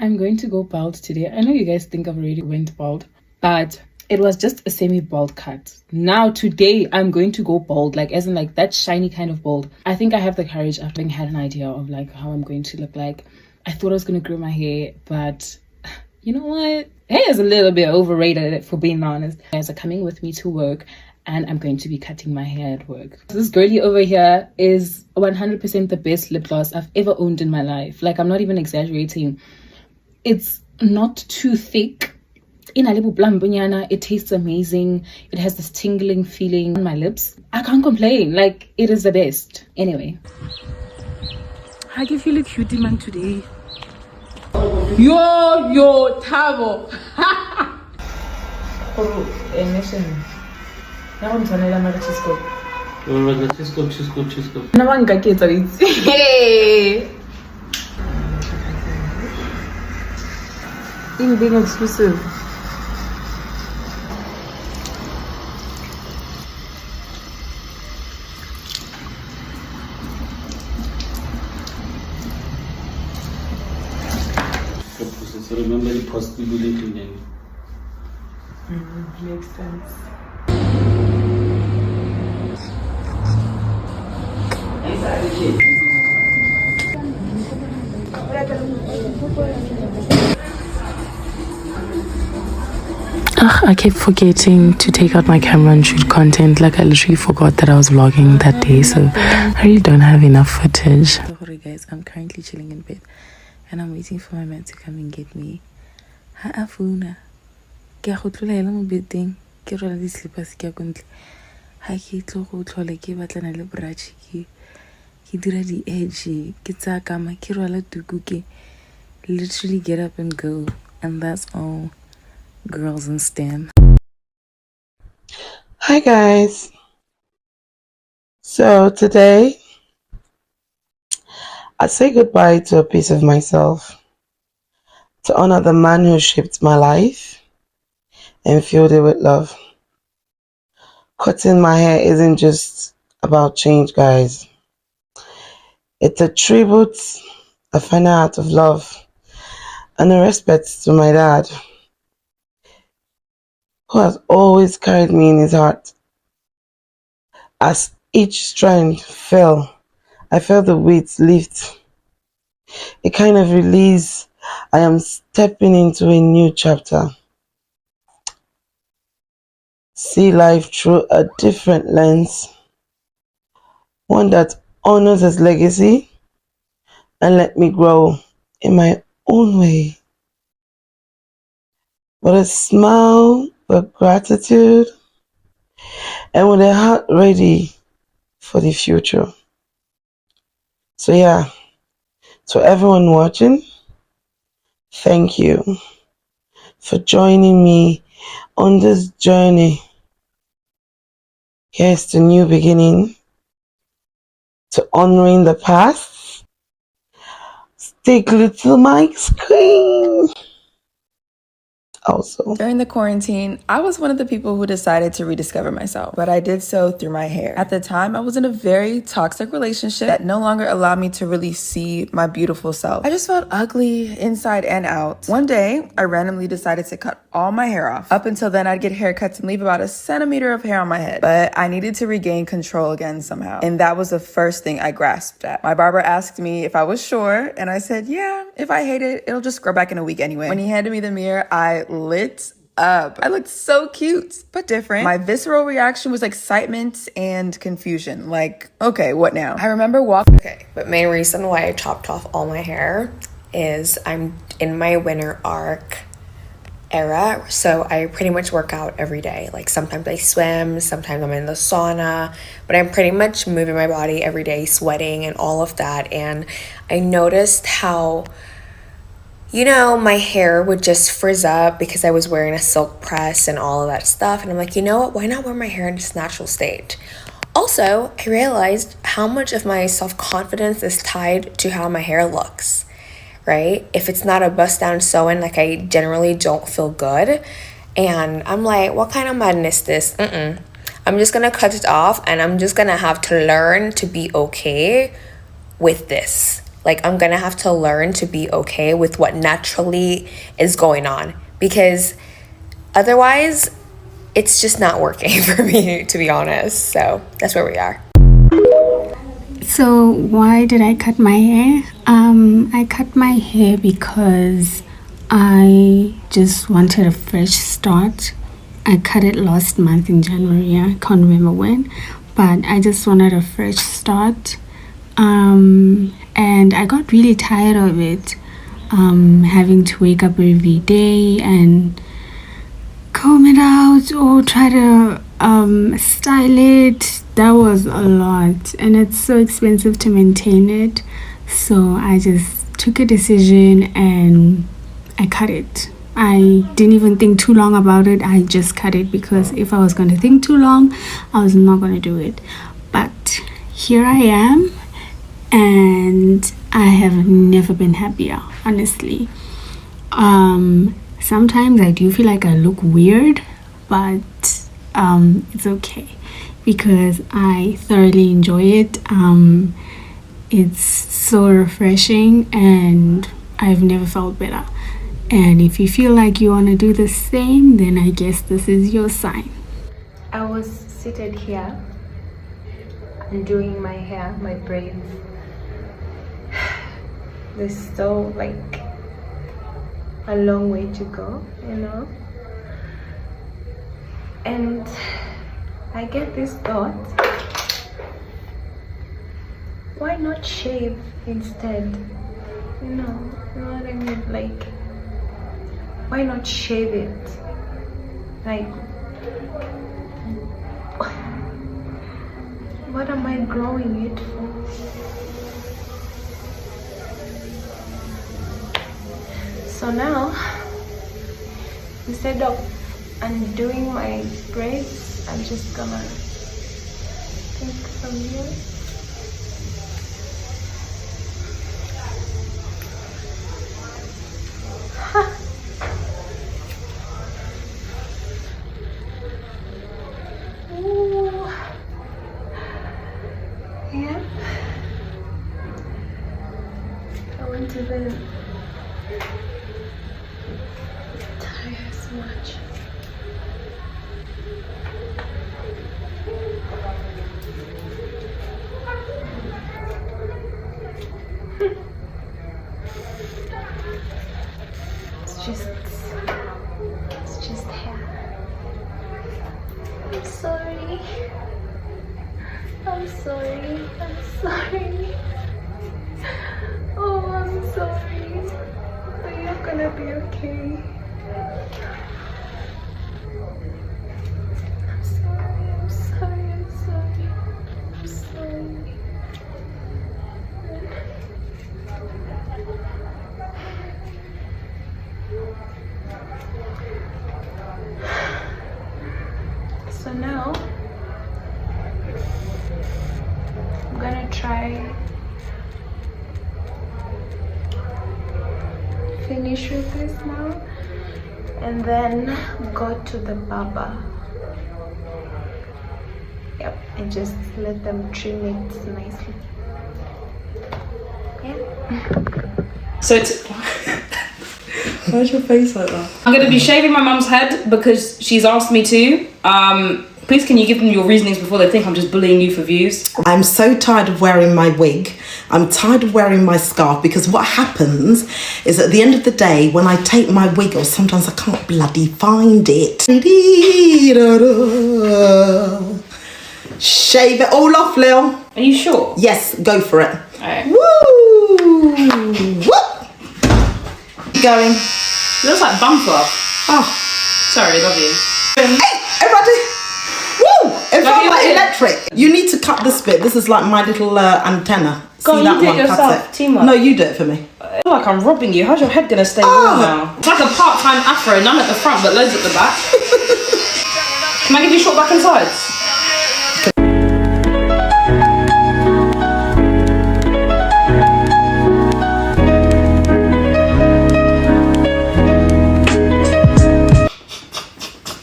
I'm going to go bald today. I know you guys think I've already went bald, but it was just a semi-bald cut. Now today I'm going to go bald, like as in like that shiny kind of bald. I think I have the courage after having had an idea of like how I'm going to look like. I thought I was going to grow my hair, but you know what? Hair is a little bit overrated, for being honest. You guys are coming with me to work, and I'm going to be cutting my hair at work. This girlie over here is 100% the best lip gloss I've ever owned in my life. Like, I'm not even exaggerating. It's not too thick. It tastes amazing. It has this tingling feeling on my lips. I can't complain. Like, it is the best. Anyway. I can feel a cutie man today. Yo, Tavo. Emission. Now I'm turning on my chisco. Chisco. Now I'm going to get it. Hey! In being exclusive. So remember the possibility. Makes sense. I kept forgetting to take out my camera and shoot content. Like, I literally forgot that I was vlogging that day, so I really don't have enough footage. Sorry guys, I'm currently chilling in bed and I'm waiting for my man to come and get me. Ha afuna ke go tlolela mo beteng ke rwala di slippers ke go ntle ha ke tlo go tlhola ke batlana le brush ke dira di edge ke tsa kama ke rwala tuku ke literally get up and go, and that's all. Girls in STEM. Hi guys. So today I say goodbye to a piece of myself to honor the man who shaped my life and filled it with love. Cutting my hair isn't just about change, guys. It's a tribute, a final act of love, and a respect to my dad, who has always carried me in his heart. As each strand fell, I felt the weight lift. A kind of release. I am stepping into a new chapter. See life through a different lens. One that honors his legacy and let me grow in my own way. With a smile, with gratitude, and with a heart ready for the future. So yeah, to everyone watching, thank you for joining me on this journey. Here's the new beginning, to honoring the past. Stay glued to my screen. Also, during the quarantine, I was one of the people who decided to rediscover myself, but I did so through my hair. At the time, I was in a very toxic relationship that no longer allowed me to really see my beautiful self. I just felt ugly inside and out. One day, I randomly decided to cut all my hair off. Up until then, I'd get haircuts and leave about a centimeter of hair on my head, but I needed to regain control again somehow. And that was the first thing I grasped at. My barber asked me if I was sure, and I said, yeah, if I hate it, it'll just grow back in a week anyway. When he handed me the mirror, I lit up. I looked so cute, but different. My visceral reaction was excitement and confusion. Like, okay, what now? I remember walking. Okay, but main reason why I chopped off all my hair is I'm in my winter arc era, so I pretty much work out every day. Like, sometimes I swim, sometimes I'm in the sauna, but I'm pretty much moving my body every day, sweating and all of that. And I noticed how, you know, my hair would just frizz up because I was wearing a silk press and all of that stuff. And I'm like, you know what? Why not wear my hair in its natural state? Also, I realized how much of my self-confidence is tied to how my hair looks, right? If it's not a bust down sew-in, like, I generally don't feel good. And I'm like, what kind of madness is this? I'm just gonna cut it off, and I'm just gonna have to learn to be okay with this. Like, I'm gonna have to learn to be okay with what naturally is going on, because otherwise it's just not working for me, to be honest. So that's where we are. So why did I cut my hair? I cut my hair because I just wanted a fresh start. I cut it last month in January. I can't remember when, but I just wanted a fresh start. And I got really tired of it, having to wake up every day and comb it out or try to style it. That was a lot, and it's so expensive to maintain it. So I just took a decision and I cut it. I didn't even think too long about it. I just cut it because if I was going to think too long, I was not going to do it. But here I am, and I have never been happier, honestly. Sometimes I do feel like I look weird, but it's okay because I thoroughly enjoy it. It's so refreshing, and I've never felt better. And if you feel like you want to do the same, then I guess this is your sign. I was seated here and doing my hair, my braids. There's still like a long way to go, you know. And I get this thought, why not shave instead? You know what I mean? Like, why not shave it? Like, what am I growing it for? So now, instead of undoing my braids, I'm just gonna take some here. Ooh. Yeah. I want to then tire so much. It's just hair. I'm sorry. I'm sorry. I'm sorry. Oh, I'm sorry. But you're gonna be okay. I'm sorry. I'm sorry. I'm sorry. I'm sorry. So now I'm gonna try finish with this now and then go to the barber. Yep, and just let them trim it nicely. Yeah. So it's why's your face like that? I'm going to be shaving my mum's head because she's asked me to. Please can you give them your reasonings before they think I'm just bullying you for views? I'm so tired of wearing my wig. I'm tired of wearing my scarf because what happens is at the end of the day when I take my wig off, sometimes I can't bloody find it. Shave it all off, Lil. Are you sure? Yes, go for it. Alright. Woo! Whoop! Going. It looks like bum fluff. Oh, sorry, love you. hey, everybody! Woo! It felt like electric. You need to cut this bit. This is like my little antenna. Go See on, that you do it one? yourself. Cut it. Teamwork. No, you do it for me. I feel like I'm robbing you. How's your head gonna stay warm now? It's like a part-time afro, none at the front but loads at the back. Can I give you short back and sides?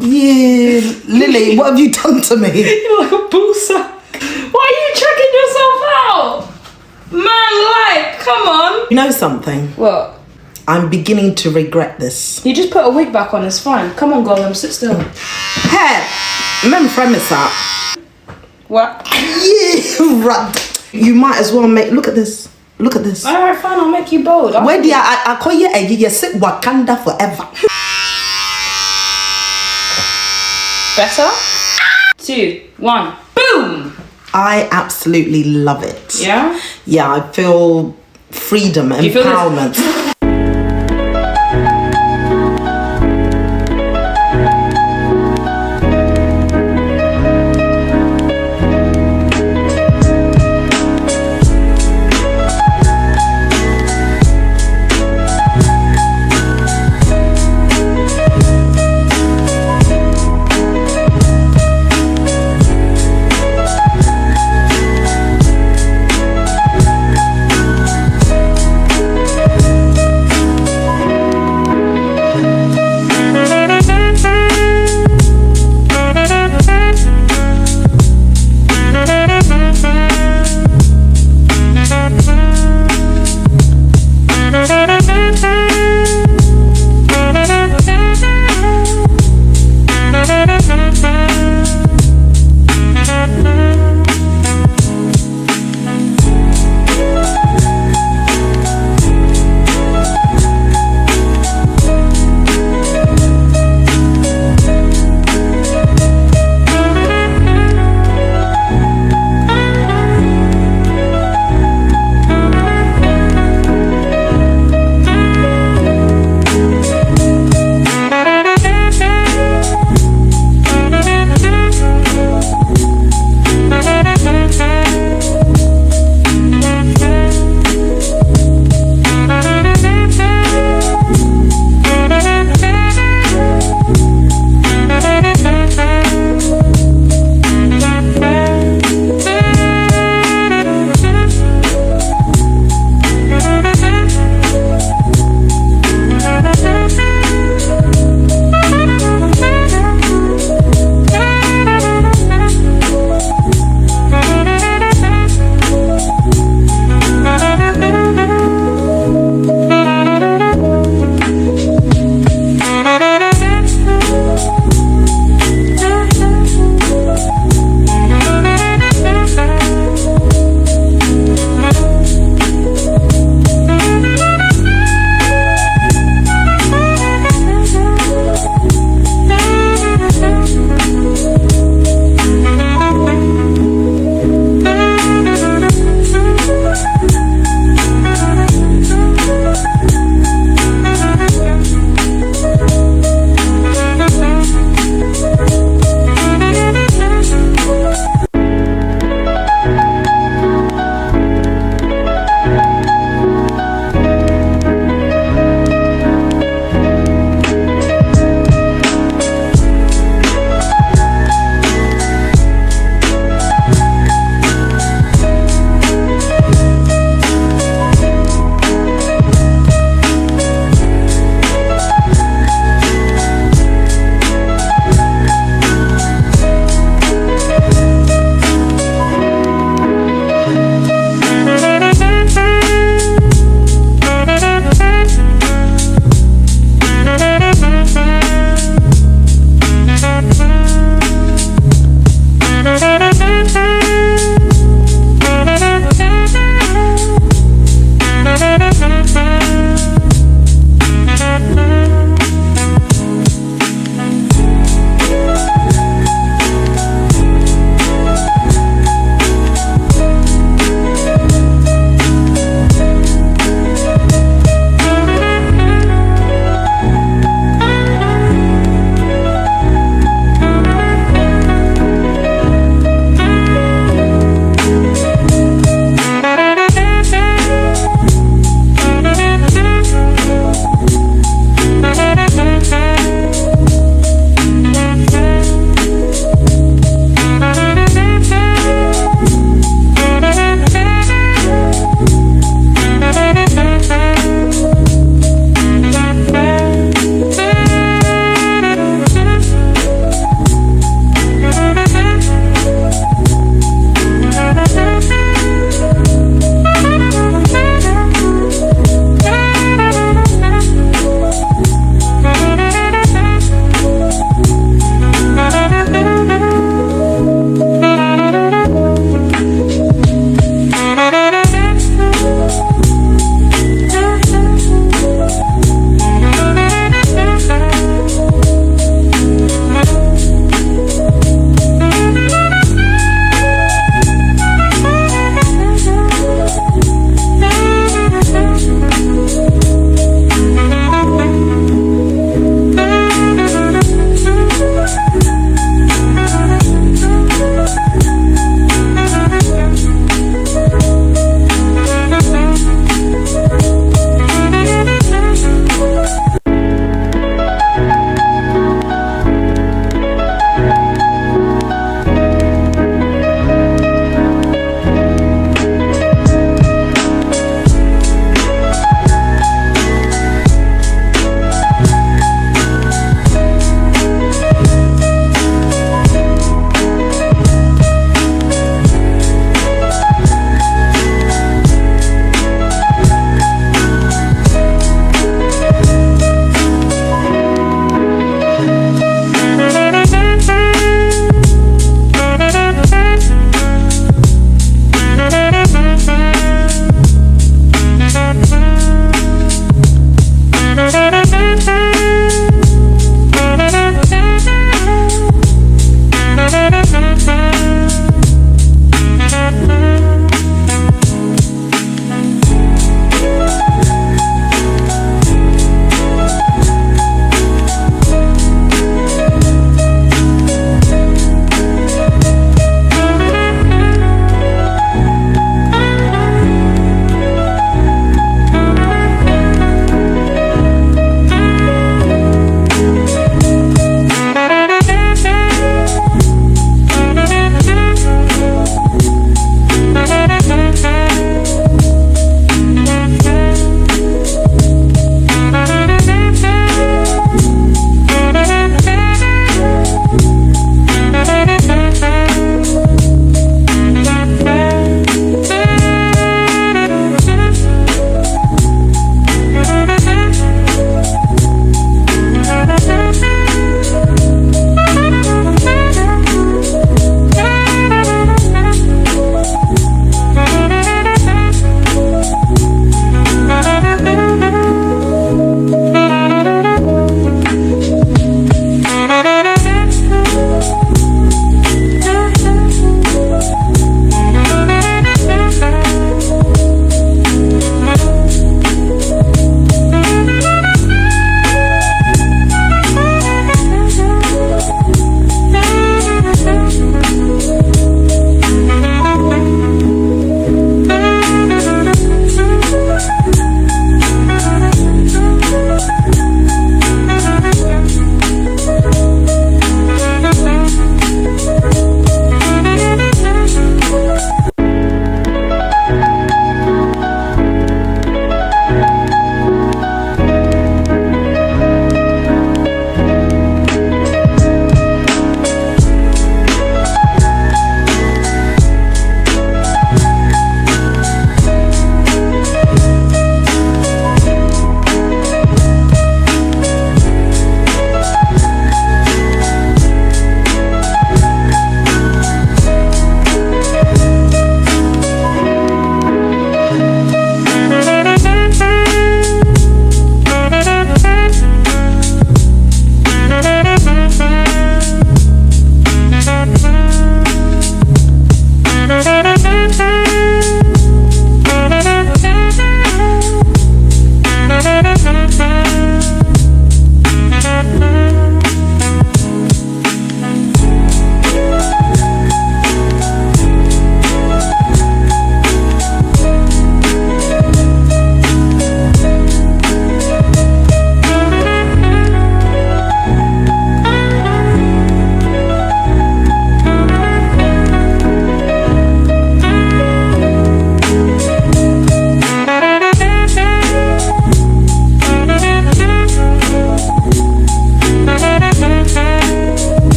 Yeah, Lily, what have you done to me? You're like a ball sack. Why are you checking yourself out? Man, like, come on. You know something? What? I'm beginning to regret this. You just put a wig back on, it's fine. Come on, Gollum, sit still. Hey, remember premise that? What? Yeah, right. You might as well make. Look at this. Look at this. Alright, fine, I'll make you bold. Where do I call you? You sit Wakanda forever. Better? 2, 1, boom! I absolutely love it. Yeah? Yeah, I feel freedom, You feel this? empowerment.